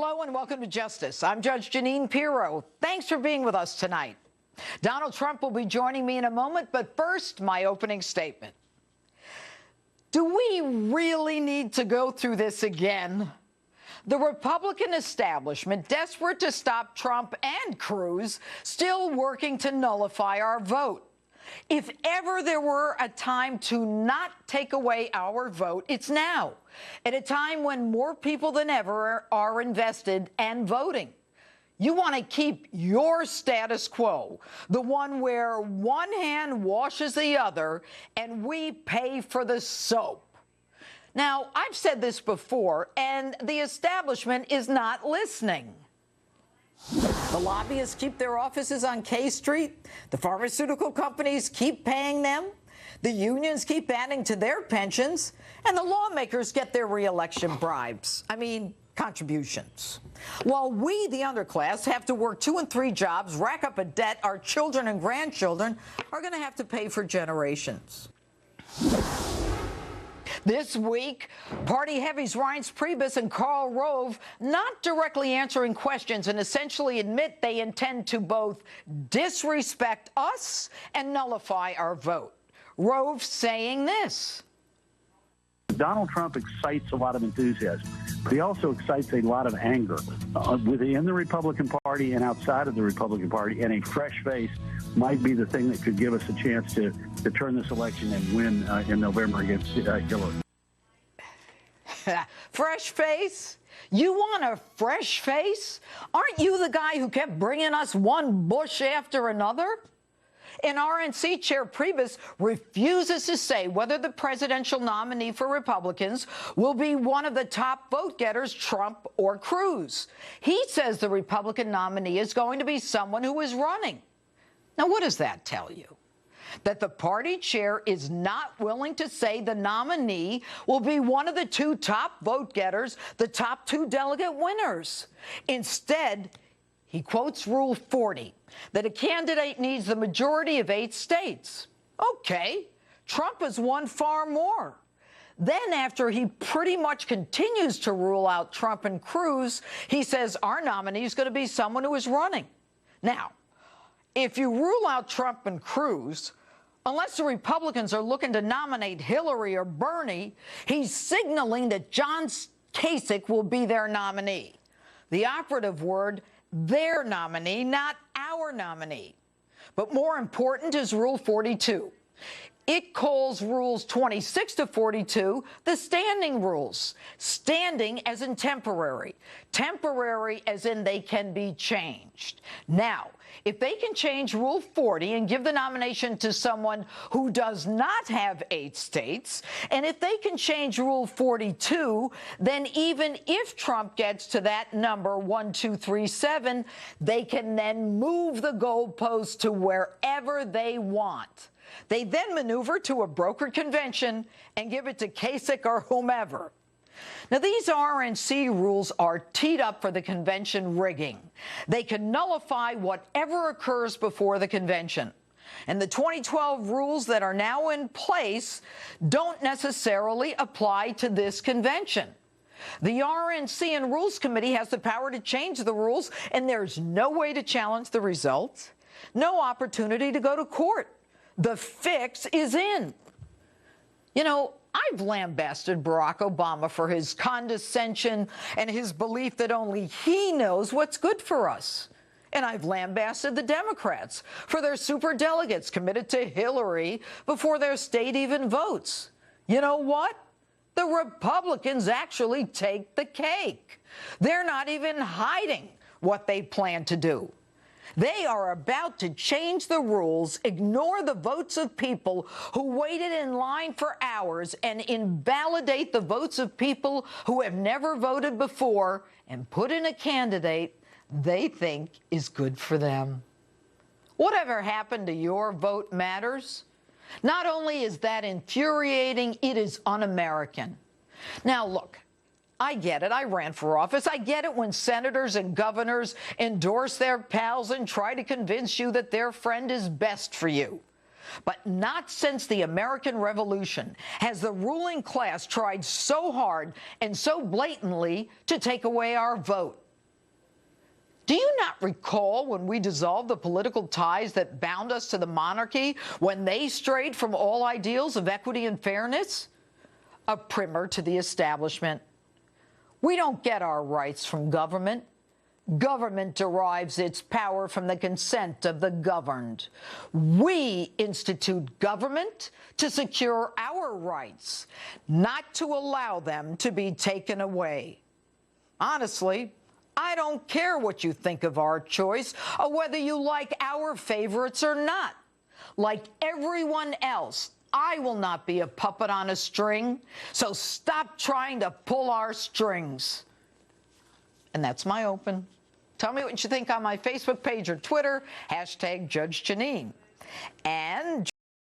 Hello and welcome to Justice. I'm Judge Jeanine Pirro. Thanks for being with us tonight. Donald Trump will be joining me in a moment, but first, my opening statement. Do we really need to go through this again? The Republican establishment, desperate to stop Trump and Cruz, still working to nullify our vote. If ever there were a time to not take away our vote, it's now, at a time when more people than ever are invested and voting. You want to keep your status quo, the one where one hand washes the other and we pay for the soap. Now, I've said this before, and the establishment is not listening. The lobbyists keep their offices on K Street. The pharmaceutical companies keep paying them. The unions keep adding to their pensions. And the lawmakers get their re-election bribes. Contributions. While we, the underclass, have to work 2 and 3 jobs, rack up a debt our children and grandchildren are going to have to pay for generations. This week, party heavies Reince Priebus and Karl Rove not directly answering questions and essentially admit they intend to both disrespect us and nullify our vote. Rove saying this. Donald Trump excites a lot of enthusiasm, but he also excites a lot of anger within the Republican Party and outside of the Republican Party, and a fresh face might be the thing that could give us a chance to turn this election and win in November against Hillary. Fresh face? You want a fresh face? Aren't you the guy who kept bringing us one Bush after another? And RNC Chair Priebus refuses to say whether the presidential nominee for Republicans will be one of the top vote getters, Trump or Cruz. He says the Republican nominee is going to be someone who is running. Now, what does that tell you? That the party chair is not willing to say the nominee will be one of the 2 top vote getters, the top 2 delegate winners. Instead, he quotes Rule 40, that a candidate needs the majority of 8 states. Okay, Trump has won far more. Then, after he pretty much continues to rule out Trump and Cruz, he says our nominee is going to be someone who is running. Now, if you rule out Trump and Cruz, unless the Republicans are looking to nominate Hillary or Bernie, he's signaling that John Kasich will be their nominee. The operative word, their nominee, not our nominee. But more important is Rule 42. It calls Rules 26 to 42 the standing rules. Standing as in temporary. Temporary as in they can be changed. Now, if they can change Rule 40 and give the nomination to someone who does not have 8 states, and if they can change Rule 42, then even if Trump gets to that number 1, 2, 3, 7, they can then move the goalpost to wherever they want. They then maneuver to a brokered convention and give it to Kasich or whomever. Now, these RNC rules are teed up for the convention rigging. They can nullify whatever occurs before the convention. And the 2012 rules that are now in place don't necessarily apply to this convention. The RNC and Rules Committee has the power to change the rules, and there's no way to challenge the results, no opportunity to go to court. The fix is in. You know, I've lambasted Barack Obama for his condescension and his belief that only he knows what's good for us. And I've lambasted the Democrats for their superdelegates committed to Hillary before their state even votes. You know what? The Republicans actually take the cake. They're not even hiding what they plan to do. They are about to change the rules, ignore the votes of people who waited in line for hours, and invalidate the votes of people who have never voted before, and put in a candidate they think is good for them. Whatever happened to your vote matters? Not only is that infuriating, it is un-American. Now, look. I get it. I ran for office. I get it when senators and governors endorse their pals and try to convince you that their friend is best for you. But not since the American Revolution has the ruling class tried so hard and so blatantly to take away our vote. Do you not recall when we dissolved the political ties that bound us to the monarchy, when they strayed from all ideals of equity and fairness? A primer to the establishment. We don't get our rights from government. Government derives its power from the consent of the governed. We institute government to secure our rights, not to allow them to be taken away. Honestly, I don't care what you think of our choice or whether you like our favorites or not. Like everyone else, I will not be a puppet on a string, so stop trying to pull our strings. And that's my open. Tell me what you think on my Facebook page or Twitter, #Judge Jeanine. And